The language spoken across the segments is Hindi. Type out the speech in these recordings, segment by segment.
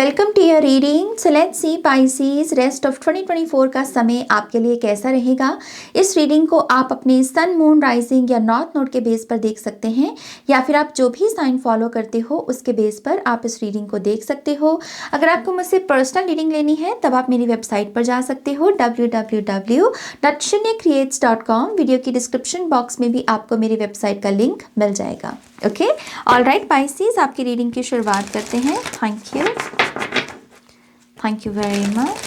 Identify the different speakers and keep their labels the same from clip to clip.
Speaker 1: Welcome to your reading. So let's see Pisces, rest of 2024 का समय आपके लिए कैसा रहेगा। इस रीडिंग को आप अपने सन, मून, राइजिंग या नॉर्थ नोड के बेस पर देख सकते हैं, या फिर आप जो भी साइन फॉलो करते हो उसके बेस पर आप इस रीडिंग को देख सकते हो। अगर आपको मुझसे पर्सनल रीडिंग लेनी है तब आप मेरी वेबसाइट पर जा सकते हो www.shunyacreates.com। वीडियो की डिस्क्रिप्शन बॉक्स में भी आपको मेरी वेबसाइट का लिंक मिल जाएगा। ओके, ऑल राइट पाइसेस, आपकी रीडिंग की शुरुआत करते हैं। Thank you very much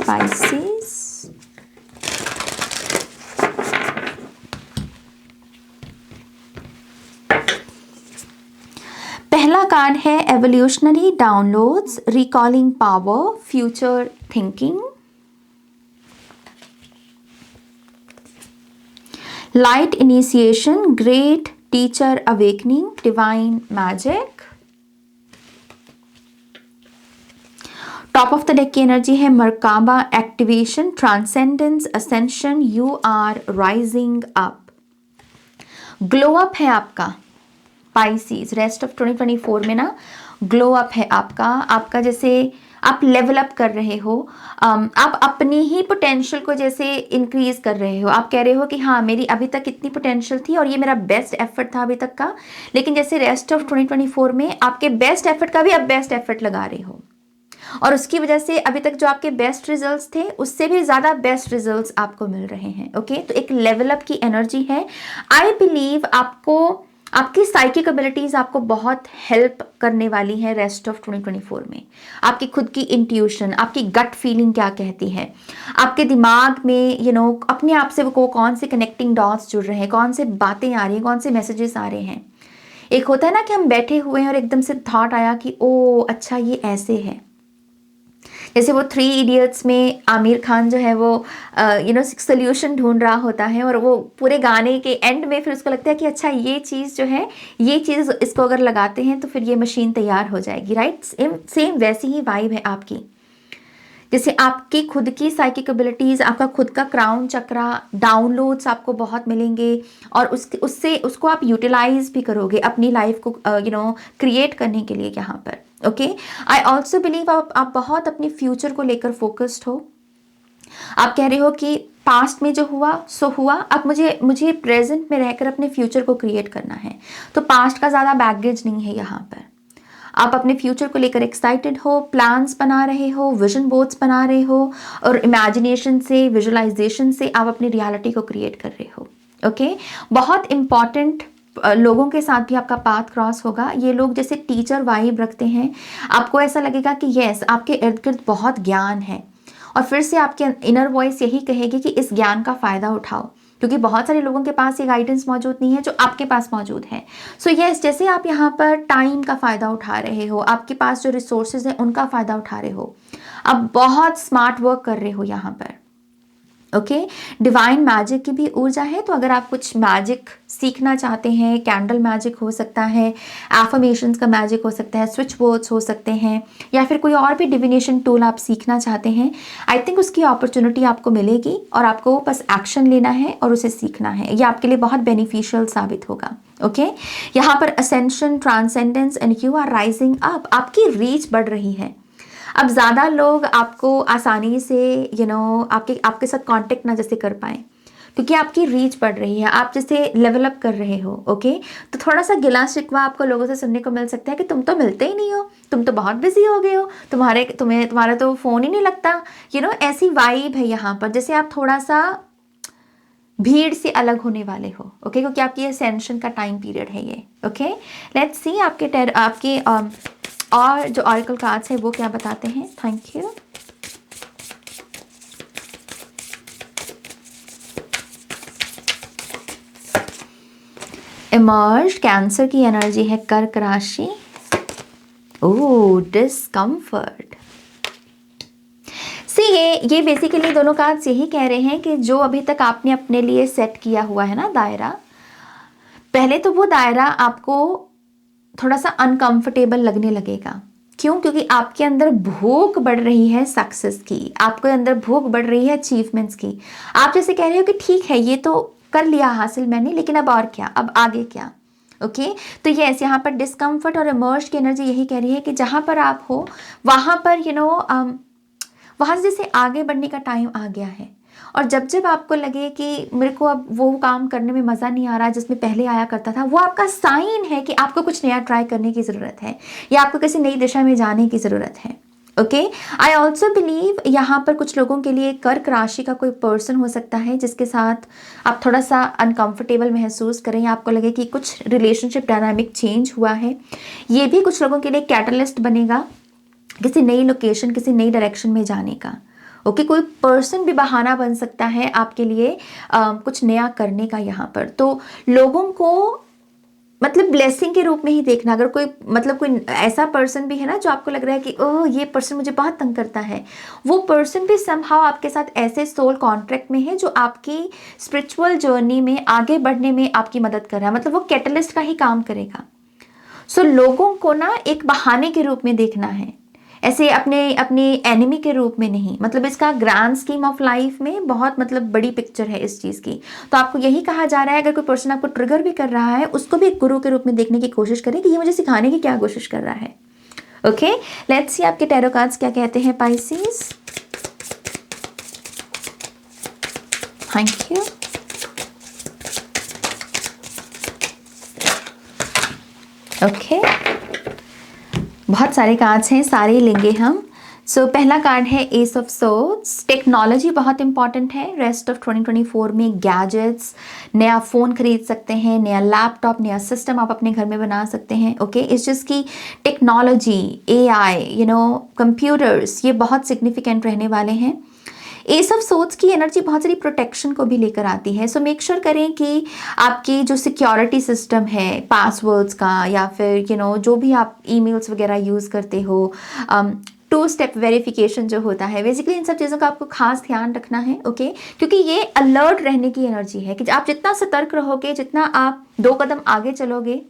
Speaker 1: Pisces. पहला कार्ड है evolutionary downloads, recalling power, future thinking. Light initiation, great teacher awakening, divine magic. Top of the deck की एनर्जी है Merkaba, activation, transcendence, ascension, you are rising up. Glow up है आपका पाइसेस। रेस्ट ऑफ 2024 में ना ग्लो अप है आपका जैसे आप लेवल अप कर रहे हो। आप अपनी ही पोटेंशियल को जैसे इंक्रीज कर रहे हो। आप कह रहे हो कि हाँ, मेरी अभी तक इतनी पोटेंशियल थी और ये मेरा बेस्ट एफर्ट था अभी तक का, लेकिन जैसे रेस्ट ऑफ 2024 में आपके बेस्ट एफर्ट का भी आप बेस्ट एफर्ट लगा रहे हो, और उसकी वजह से अभी तक जो आपके बेस्ट रिजल्ट्स थे उससे भी ज़्यादा बेस्ट रिजल्ट्स आपको मिल रहे हैं। ओके, तो एक लेवल अप की एनर्जी है। आई बिलीव आपको आपकी साइकिक एबिलिटीज़ आपको बहुत हेल्प करने वाली है रेस्ट ऑफ 2024 में। आपकी खुद की इंट्यूशन, आपकी गट फीलिंग क्या कहती है, आपके दिमाग में अपने आप से वो कौन से कनेक्टिंग डॉट्स जुड़ रहे हैं, कौन से बातें आ रही हैं, कौन से मैसेजेस आ रहे हैं। एक होता है ना कि हम बैठे हुए हैं और एकदम से थॉट आया कि ओ अच्छा ये ऐसे है। जैसे वो 3 इडियट्स में आमिर खान जो है वो सोल्यूशन ढूंढ रहा होता है, और वो पूरे गाने के एंड में फिर उसको लगता है कि अच्छा ये चीज़ जो है, ये चीज़ इसको अगर लगाते हैं तो फिर ये मशीन तैयार हो जाएगी। राइट, सेम वैसी ही वाइब है आपकी। जैसे आपकी खुद की साइकिक एबिलिटीज़, आपका खुद का क्राउन चक्रा, डाउनलोड्स आपको बहुत मिलेंगे, और उसको आप यूटिलाइज भी करोगे अपनी लाइफ को क्रिएट करने के लिए यहाँ पर। ओके, आई ऑल्सो बिलीव आप बहुत अपने फ्यूचर को लेकर फोकस्ड हो। आप कह रहे हो कि पास्ट में जो हुआ सो हुआ, अब मुझे प्रेजेंट में रहकर अपने फ्यूचर को क्रिएट करना है। तो पास्ट का ज़्यादा बैगेज नहीं है यहाँ पर। आप अपने फ्यूचर को लेकर एक्साइटेड हो, प्लान्स बना रहे हो, विजन बोर्ड्स बना रहे हो, और इमेजिनेशन से, विजुअलाइजेशन से आप अपनी रियलिटी को क्रिएट कर रहे हो। ओके, बहुत इंपॉर्टेंट लोगों के साथ भी आपका पाथ क्रॉस होगा। ये लोग जैसे टीचर वाइब रखते हैं, आपको ऐसा लगेगा कि यस, आपके इर्द गिर्द बहुत ज्ञान है, और फिर से आपके इनर वॉइस यही कहेगी कि इस ज्ञान का फ़ायदा उठाओ, क्योंकि बहुत सारे लोगों के पास ये गाइडेंस मौजूद नहीं है जो आपके पास मौजूद है। सो यस, जैसे आप यहाँ पर टाइम का फ़ायदा उठा रहे हो, आपके पास जो रिसोर्सेज हैं उनका फ़ायदा उठा रहे हो, आप बहुत स्मार्ट वर्क कर रहे हो यहाँ पर। ओके, डिवाइन मैजिक की भी ऊर्जा है। तो अगर आप कुछ मैजिक सीखना चाहते हैं, कैंडल मैजिक हो सकता है, एफर्मेशंस का मैजिक हो सकता है, स्विच वर्ड्स हो सकते हैं, या फिर कोई और भी डिविनेशन टूल आप सीखना चाहते हैं, आई थिंक उसकी अपॉर्चुनिटी आपको मिलेगी, और आपको बस एक्शन लेना है और उसे सीखना है। ये आपके लिए बहुत बेनिफिशियल साबित होगा। ओके, यहाँ पर ascension, transcendence and you are rising up, आपकी रीच बढ़ रही है। अब ज़्यादा लोग आपको आसानी से आपके साथ कांटेक्ट ना जैसे कर पाएँ, क्योंकि आपकी रीच बढ़ रही है, आप जैसे लेवल अप कर रहे हो। ओके, तो थोड़ा सा गिला शिकवा आपको लोगों से सुनने को मिल सकता है कि तुम तो मिलते ही नहीं हो, तुम तो बहुत बिजी हो गए हो, तुम्हारा तो फ़ोन ही नहीं लगता। ऐसी वाइब है यहाँ पर, जैसे आप थोड़ा सा भीड़ से अलग होने वाले हो। ओके, क्योंकि आपकी असेंशन का टाइम पीरियड है ये। ओके, लेट्स सी आपके और जो ऑरेकल कार्ड्स है वो क्या बताते हैं। Thank you. इमर्ज, कैंसर की एनर्जी है, कर्क राशि। ओह, डिस्कम्फर्ट। सी ये बेसिकली दोनों कार्ड्स यही कह रहे हैं कि जो अभी तक आपने अपने लिए सेट किया हुआ है ना दायरा, पहले तो वो दायरा आपको थोड़ा सा अनकंफर्टेबल लगने लगेगा। क्यों? क्योंकि आपके अंदर भूख बढ़ रही है सक्सेस की, आपके अंदर भूख बढ़ रही है अचीवमेंट्स की। आप जैसे कह रहे हो कि ठीक है, ये तो कर लिया हासिल मैंने, लेकिन अब और क्या, अब आगे क्या। ओके तो यस, यहाँ पर डिस्कम्फर्ट और इमर्ज की एनर्जी यही कह रही है कि जहाँ पर आप हो वहाँ पर वहाँ से जैसे आगे बढ़ने का टाइम आ गया है। और जब जब आपको लगे कि मेरे को अब वो काम करने में मज़ा नहीं आ रहा जिसमें पहले आया करता था, वो आपका साइन है कि आपको कुछ नया ट्राई करने की ज़रूरत है या आपको किसी नई दिशा में जाने की ज़रूरत है। ओके, आई ऑल्सो बिलीव यहाँ पर कुछ लोगों के लिए कर्क राशि का कोई पर्सन हो सकता है जिसके साथ आप थोड़ा सा अनकंफर्टेबल महसूस करें या आपको लगे कि कुछ रिलेशनशिप डायनामिक चेंज हुआ है। ये भी कुछ लोगों के लिए कैटलिस्ट बनेगा किसी नई लोकेशन, किसी नई डायरेक्शन में जाने का। ओके, कोई पर्सन भी बहाना बन सकता है आपके लिए कुछ नया करने का यहाँ पर। तो लोगों को मतलब ब्लेसिंग के रूप में ही देखना। अगर कोई कोई ऐसा पर्सन भी है ना जो आपको लग रहा है कि ओह ये पर्सन मुझे बहुत तंग करता है, वो पर्सन भी समहाउ आपके साथ ऐसे सोल कॉन्ट्रैक्ट में है जो आपकी स्पिरिचुअल जर्नी में आगे बढ़ने में आपकी मदद कर रहा है, मतलब वो कैटलिस्ट का ही काम करेगा। सो लोगों को ना एक बहाने के रूप में देखना है, ऐसे अपने एनिमी के रूप में नहीं। मतलब इसका ग्रैंड स्कीम ऑफ लाइफ में बहुत बड़ी पिक्चर है इस चीज़ की। तो आपको यही कहा जा रहा है, अगर कोई पर्सन आपको ट्रिगर भी कर रहा है उसको भी एक गुरु के रूप में देखने की कोशिश करें कि ये मुझे सिखाने की क्या कोशिश कर रहा है। ओके, लेट्स सी आपके टैरो कार्ड्स क्या कहते हैं पाइसेस। Thank you. ओके, बहुत सारे कार्ड्स हैं, सारे लेंगे हम। सो पहला कार्ड है एस ऑफ सोर्ड्स। टेक्नोलॉजी बहुत इंपॉर्टेंट है रेस्ट ऑफ 2024 में। गैजेट्स, नया फ़ोन खरीद सकते हैं, नया लैपटॉप, नया सिस्टम आप अपने घर में बना सकते हैं। ओके, इस चीज़ की टेक्नोलॉजी, AI, कंप्यूटर्स, ये बहुत सिग्निफिकेंट रहने वाले हैं। एस ऑफ सोर्ड्स की एनर्जी बहुत सारी प्रोटेक्शन को भी लेकर आती है। सो मेक श्योर करें कि आपकी जो सिक्योरिटी सिस्टम है, पासवर्ड्स का या फिर जो भी आप ईमेल्स वगैरह यूज़ करते हो, 2 स्टेप वेरिफिकेशन जो होता है, बेसिकली इन सब चीज़ों का आपको खास ध्यान रखना है। ओके, क्योंकि ये अलर्ट रहने की एनर्जी है कि आप जितना सतर्क रहोगे, जितना आप 2 कदम आगे चलोगे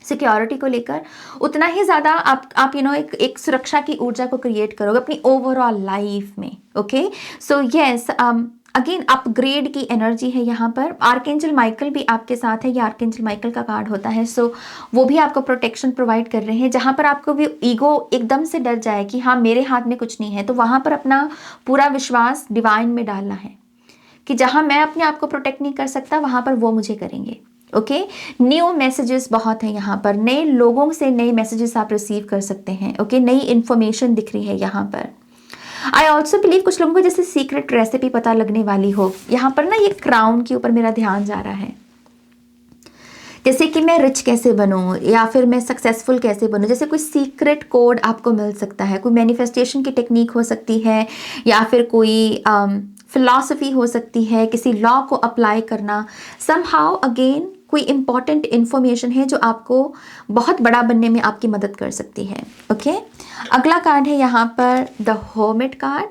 Speaker 1: सिक्योरिटी को लेकर, उतना ही ज़्यादा आप एक सुरक्षा की ऊर्जा को क्रिएट करोगे अपनी ओवरऑल लाइफ में। Okay, so yes, again upgrade की एनर्जी है यहाँ पर। आर्कएंजल माइकल भी आपके साथ है, ये आर्कएंजल माइकल का कार्ड होता है। सो वो भी आपको प्रोटेक्शन प्रोवाइड कर रहे हैं। जहाँ पर आपको भी ईगो एकदम से डर जाए कि हाँ मेरे हाथ में कुछ नहीं है, तो वहाँ पर अपना पूरा विश्वास डिवाइन में डालना है कि जहाँ मैं अपने आप को प्रोटेक्ट नहीं कर सकता वहाँ पर वो मुझे करेंगे। ओके, न्यू मैसेजेस बहुत हैं यहाँ पर, नए लोगों से नए मैसेजेस आप रिसीव कर सकते हैं। ओके, नई इन्फॉर्मेशन दिख रही है यहाँ पर। आई ऑल्सो बिलीव कुछ लोगों को जैसे सीक्रेट रेसिपी पता लगने वाली हो। यहाँ पर ना ये क्राउन के ऊपर मेरा ध्यान जा रहा है, जैसे कि मैं रिच कैसे बनूं या फिर मैं सक्सेसफुल कैसे बनूं, जैसे कोई सीक्रेट कोड आपको मिल सकता है। कोई मैनिफेस्टेशन की टेक्निक हो सकती है या फिर कोई फिलॉसफी हो सकती है, किसी लॉ को अप्लाई करना। समहाउ अगेन कोई इंपॉर्टेंट इन्फॉर्मेशन है जो आपको बहुत बड़ा बनने में आपकी मदद कर सकती है। ओके, अगला कार्ड है यहाँ पर the hermit card.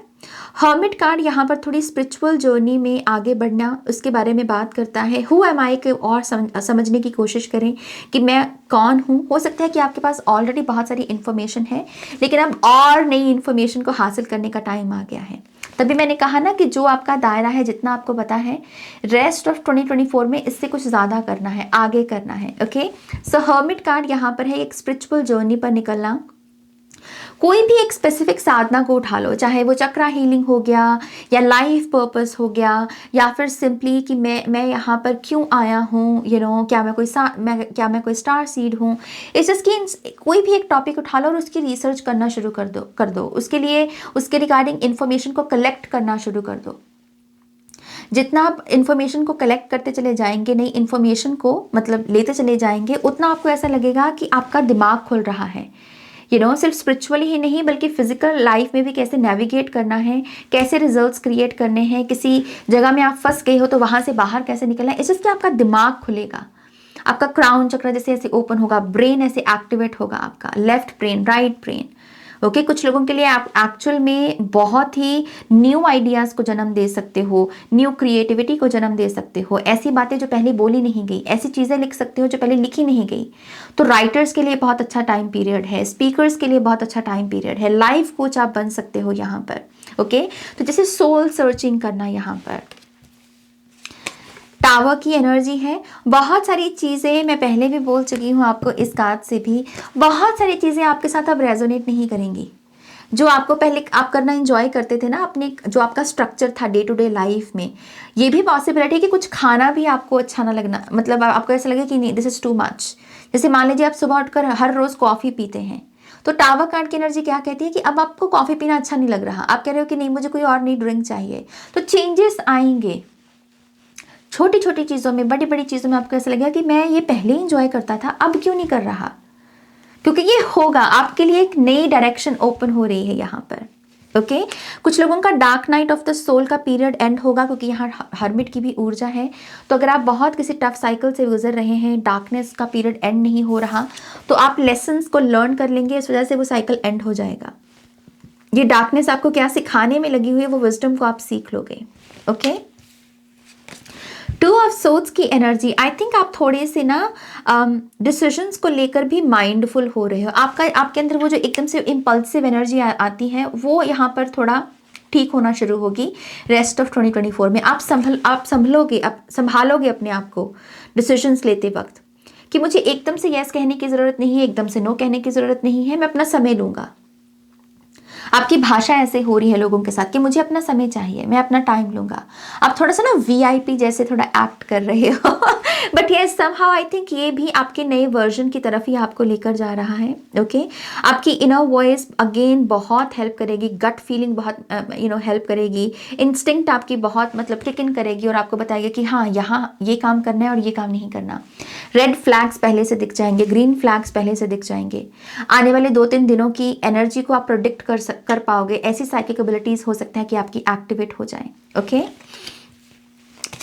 Speaker 1: Hermit card यहाँ पर थोड़ी स्पिरिचुअल जर्नी में आगे बढ़ना, उसके बारे में बात करता है। हु एम आई को और समझने की कोशिश करें कि मैं कौन हूँ। हो सकता है कि आपके पास ऑलरेडी बहुत सारी इन्फॉर्मेशन है, लेकिन अब और नई इन्फॉर्मेशन को हासिल करने का टाइम आ गया है। तभी मैंने कहा ना कि जो आपका दायरा है, जितना आपको पता है, रेस्ट ऑफ 2024 में इससे कुछ ज़्यादा करना है, आगे करना है। ओके, सो हर्मिट कार्ड यहाँ पर है एक स्पिरिचुअल जर्नी पर निकलना। कोई भी एक स्पेसिफिक साधना को उठा लो, चाहे वो चक्रा हीलिंग हो गया या लाइफ पर्पस हो गया या फिर सिंपली कि मैं यहाँ पर क्यों आया हूँ, क्या मैं कोई स्टार सीड हूँ। इस जस्ट कोई भी एक टॉपिक उठा लो और उसकी रिसर्च करना शुरू कर दो। उसके लिए उसके रिगार्डिंग इन्फॉर्मेशन को कलेक्ट करना शुरू कर दो। जितना आप इन्फॉर्मेशन को कलेक्ट करते चले जाएंगे, नई इन्फॉर्मेशन को लेते चले जाएंगे, उतना आपको ऐसा लगेगा कि आपका दिमाग खुल रहा है। सिर्फ स्पिरिचुअली ही नहीं बल्कि फिजिकल लाइफ में भी कैसे नेविगेट करना है, कैसे रिजल्ट्स क्रिएट करने हैं, किसी जगह में आप फंस गए हो तो वहाँ से बाहर कैसे निकलना है। इससे आपका दिमाग खुलेगा, आपका क्राउन चक्र जैसे ऐसे ओपन होगा, ब्रेन ऐसे एक्टिवेट होगा, आपका left brain, right brain. Okay, कुछ लोगों के लिए आप एक्चुअल में बहुत ही न्यू आइडियाज़ को जन्म दे सकते हो, न्यू क्रिएटिविटी को जन्म दे सकते हो। ऐसी बातें जो पहले बोली नहीं गई, ऐसी चीज़ें लिख सकते हो जो पहले लिखी नहीं गई। तो राइटर्स के लिए बहुत अच्छा टाइम पीरियड है, स्पीकर्स के लिए बहुत अच्छा टाइम पीरियड है, लाइफ कोच आप बन सकते हो यहाँ पर। ओके, तो जैसे सोल सर्चिंग करना यहाँ पर। टावर की एनर्जी है। बहुत सारी चीज़ें मैं पहले भी बोल चुकी हूँ आपको इस कार्ड से भी, बहुत सारी चीज़ें आपके साथ अब रेजोनेट नहीं करेंगी। जो आपको पहले आप करना एंजॉय करते थे ना, अपने जो आपका स्ट्रक्चर था डे टू डे लाइफ में, ये भी पॉसिबिलिटी है कि कुछ खाना भी आपको अच्छा ना लगना, मतलब आपको ऐसा लगे कि नहीं दिस इज़ टू मच। जैसे मान लीजिए आप सुबह उठकर हर रोज़ कॉफ़ी पीते हैं, तो टावर कार्ड की एनर्जी क्या कहती है कि अब आपको कॉफ़ी पीना अच्छा नहीं लग रहा, आप कह रहे हो कि नहीं मुझे कोई और नई ड्रिंक चाहिए। तो चेंजेस आएंगे छोटी छोटी चीज़ों में, बड़ी बड़ी चीज़ों में आपको ऐसा लगेगा कि मैं ये पहले ही इंजॉय करता था, अब क्यों नहीं कर रहा, क्योंकि ये होगा आपके लिए। एक नई डायरेक्शन ओपन हो रही है यहाँ पर। ओके कुछ लोगों का dark night of the soul का पीरियड एंड होगा, क्योंकि यहाँ हर्मिट की भी ऊर्जा है। तो अगर आप बहुत किसी टफ साइकिल से गुजर रहे हैं, डार्कनेस का पीरियड एंड नहीं हो रहा, तो आप लेसन्स को लर्न कर लेंगे, इस वजह से वो साइकिल एंड हो जाएगा। ये डार्कनेस आपको क्या सिखाने में लगी हुई है, वो विजडम को आप सीख लोगे। ओके टू ऑफ सोर्ड्स की एनर्जी, आई थिंक आप थोड़े से ना डिसीजंस को लेकर भी माइंडफुल हो रहे हो। आपके अंदर वो जो एकदम से इम्पल्सिव एनर्जी आती है, वो यहाँ पर थोड़ा ठीक होना शुरू होगी रेस्ट ऑफ 2024 में। आप संभालोगे अपने आप को डिसीजंस लेते वक्त, कि मुझे एकदम से यस कहने की ज़रूरत नहीं है, एकदम से नो कहने की ज़रूरत नहीं है, मैं अपना समय लूँगा। आपकी भाषा ऐसे हो रही है लोगों के साथ कि मुझे अपना समय चाहिए, मैं अपना टाइम लूँगा। आप थोड़ा सा ना वीआईपी जैसे थोड़ा एक्ट कर रहे हो but yes somehow I think ये भी आपके नए वर्जन की तरफ ही आपको लेकर जा रहा है। ओके आपकी इनर वॉइस अगेन बहुत हेल्प करेगी, गट फीलिंग बहुत हेल्प करेगी, इंस्टिंक्ट आपकी बहुत मतलब किक इन करेगी और आपको बताएगी कि हाँ यहाँ ये काम करना है और ये काम नहीं करना। रेड फ्लैग्स पहले से दिख जाएंगे, ग्रीन फ्लैग्स पहले से दिख जाएंगे। आने वाले 2-3 दिनों की एनर्जी को आप प्रोडिक्ट कर पाओगे। ऐसी साइकिक एबिलिटीज हो सकता है कि आपकी एक्टिवेट हो जाए। ओके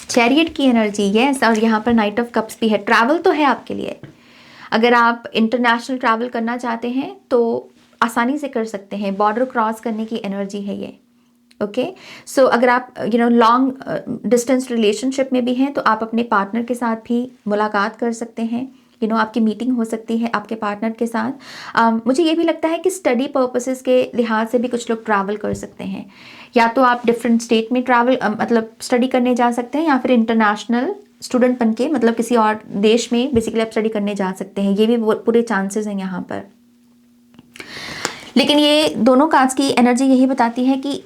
Speaker 1: चैरियट की एनर्जी यस, और यहाँ पर नाइट ऑफ कप्स भी है। ट्रैवल तो है आपके लिए, अगर आप इंटरनेशनल ट्रैवल करना चाहते हैं तो आसानी से कर सकते हैं, बॉर्डर क्रॉस करने की एनर्जी है ये। ओके सो अगर आप लॉन्ग डिस्टेंस रिलेशनशिप में भी हैं तो आप अपने पार्टनर के साथ भी मुलाकात कर सकते हैं, आपकी मीटिंग हो सकती है आपके पार्टनर के साथ। मुझे ये भी लगता है कि स्टडी पर्पसेस के लिहाज से भी कुछ लोग ट्रैवल कर सकते हैं, या तो आप डिफरेंट स्टेट में ट्रैवल मतलब स्टडी करने जा सकते हैं, या फिर इंटरनेशनल स्टूडेंट बन के मतलब किसी और देश में बेसिकली आप स्टडी करने जा सकते हैं। ये भी पूरे चांसेस हैं यहाँ पर। लेकिन ये दोनों कार्ड्स की एनर्जी यही बताती है कि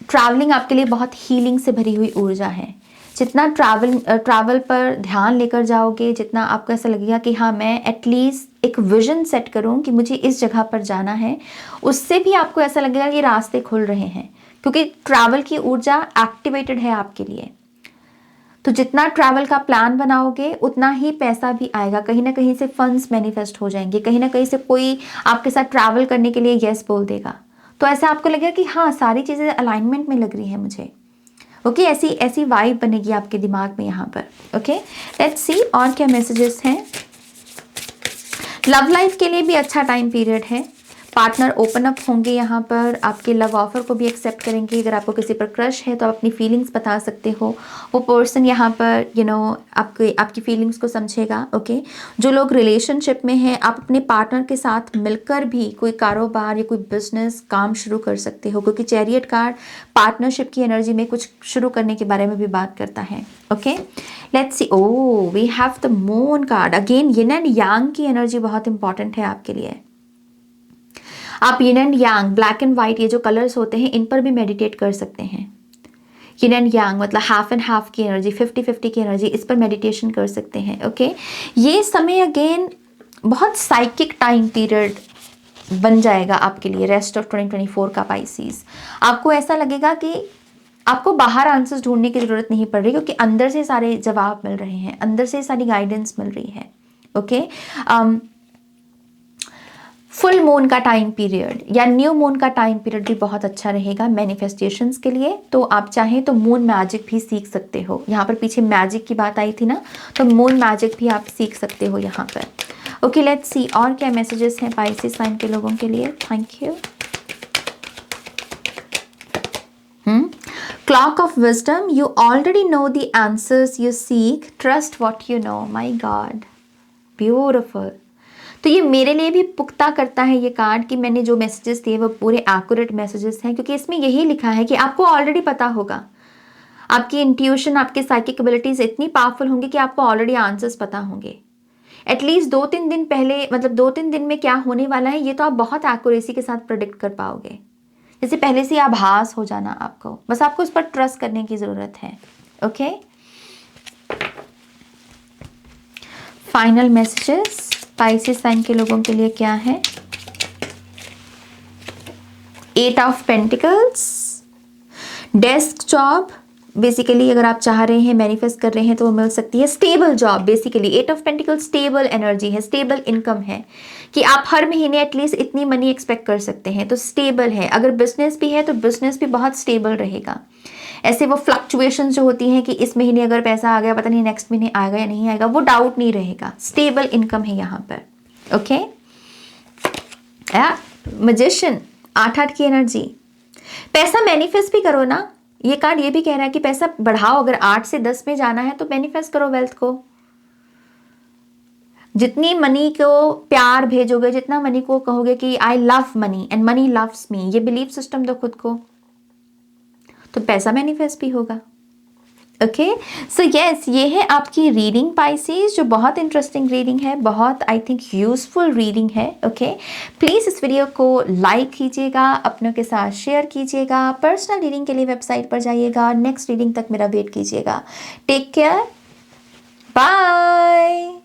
Speaker 1: ट्रैवलिंग आपके लिए बहुत हीलिंग से भरी हुई ऊर्जा है। जितना ट्रैवल पर ध्यान लेकर जाओगे, जितना आपको ऐसा लगेगा कि हाँ मैं एटलीस्ट एक विजन सेट करूं कि मुझे इस जगह पर जाना है, उससे भी आपको ऐसा लगेगा कि रास्ते खुल रहे हैं, क्योंकि ट्रैवल की ऊर्जा एक्टिवेटेड है आपके लिए। तो जितना ट्रैवल का प्लान बनाओगे उतना ही पैसा भी आएगा, कहीं ना कहीं से फंड्स मैनिफेस्ट हो जाएंगे, कहीं ना कहीं से कोई आपके साथ ट्रैवल करने के लिए यस बोल देगा। तो ऐसा आपको लगेगा कि हाँ सारी चीज़ें अलाइनमेंट में लग रही है मुझे। ओके ऐसी वाइब बनेगी आपके दिमाग में यहाँ पर। ओके लेट्स सी और क्या मैसेजेस हैं। लव लाइफ के लिए भी अच्छा टाइम पीरियड है। पार्टनर ओपन अप होंगे यहाँ पर, आपके लव ऑफर को भी एक्सेप्ट करेंगे। अगर आपको किसी पर क्रश है तो आप अपनी फीलिंग्स बता सकते हो, वो पर्सन यहाँ पर आपकी फीलिंग्स को समझेगा। ओके जो लोग रिलेशनशिप में हैं, आप अपने पार्टनर के साथ मिलकर भी कोई कारोबार या कोई बिजनेस काम शुरू कर सकते हो, क्योंकि चैरियट कार्ड पार्टनरशिप की एनर्जी में कुछ शुरू करने के बारे में भी बात करता है। Okay let's see, oh we have the moon card again. Yin and yang की एनर्जी बहुत इंपॉर्टेंट है आपके लिए। आप yin and yang, black and white, ये जो कलर्स होते हैं इन पर भी मेडिटेट कर सकते हैं। यिन एंड यांग मतलब हाफ एंड हाफ की एनर्जी, 50-50 की एनर्जी, इस पर मेडिटेशन कर सकते हैं। ओके ये समय अगेन बहुत साइकिक टाइम पीरियड बन जाएगा आपके लिए रेस्ट ऑफ 2024 का पाइसेस। आपको ऐसा लगेगा कि आपको बाहर आंसर्स ढूंढने की ज़रूरत नहीं पड़ रही, क्योंकि अंदर से सारे जवाब मिल रहे हैं, अंदर से सारी गाइडेंस मिल रही है। ओके फुल मून का टाइम पीरियड या न्यू मून का टाइम पीरियड भी बहुत अच्छा रहेगा मैनिफेस्टेशंस के लिए। तो आप चाहें तो मून मैजिक भी सीख सकते हो। यहाँ पर पीछे मैजिक की बात आई थी ना, तो मून मैजिक भी आप सीख सकते हो यहाँ पर। ओके लेट्स सी और क्या मैसेजेस हैं पाइसेस साइन के लोगों के लिए। Thank you. Clock of wisdom, you already know the answers you seek, trust what you know. My God, beautiful. तो ये मेरे लिए भी पुख्ता करता है ये कार्ड कि मैंने जो मैसेजेस दिए वो पूरे एक्यूरेट मैसेजेस हैं, क्योंकि इसमें यही लिखा है कि आपको ऑलरेडी पता होगा, आपकी इंट्यूशन, आपके साइकिक एबिलिटीज इतनी पावरफुल होंगी कि आपको ऑलरेडी आंसर्स पता होंगे। एटलीस्ट 2-3 दिन पहले, मतलब 2-3 दिन में क्या होने वाला है ये तो आप बहुत एक्यूरेसी के साथ प्रेडिक्ट कर पाओगे। जैसे पहले से आभास हो जाना आपको, बस आपको उस पर ट्रस्ट करने की जरूरत है। Okay, final messages Pisces sign के लोगों के लिए क्या है? 8 of pentacles, desk job, basically अगर आप चाह रहे हैं, मैनिफेस्ट कर रहे हैं तो वो मिल सकती है। Stable job, basically 8 of pentacles stable energy है, स्टेबल इनकम है कि आप हर महीने एटलीस्ट इतनी मनी एक्सपेक्ट कर सकते हैं, तो स्टेबल है। अगर बिजनेस भी है तो बिजनेस भी बहुत स्टेबल रहेगा। ऐसे वो फ्लक्चुएशन जो होती हैं कि इस महीने अगर पैसा आ गया, पता नहीं नेक्स्ट महीने आएगा या नहीं आएगा, वो डाउट नहीं रहेगा। स्टेबल इनकम है यहाँ पर। ओके, मैजिशियन, 8-8 की एनर्जी। पैसा मैनिफेस्ट भी करो ना, ये कार्ड ये भी कह रहा है कि पैसा बढ़ाओ। अगर 8 से 10 में जाना है तो मैनिफेस्ट करो वेल्थ को। जितनी मनी को प्यार भेजोगे, जितना मनी को कहोगे कि I love money and money loves me, ये बिलीफ सिस्टम दो खुद को, तो पैसा मैनिफेस्ट भी होगा। ओके, सो यस, ये है आपकी रीडिंग पाइसेस, जो बहुत इंटरेस्टिंग रीडिंग है, बहुत आई थिंक यूजफुल रीडिंग है। ओके, प्लीज़ इस वीडियो को लाइक कीजिएगा, अपनों के साथ शेयर कीजिएगा, पर्सनल रीडिंग के लिए वेबसाइट पर जाइएगा, नेक्स्ट रीडिंग तक मेरा वेट कीजिएगा। Take care, bye.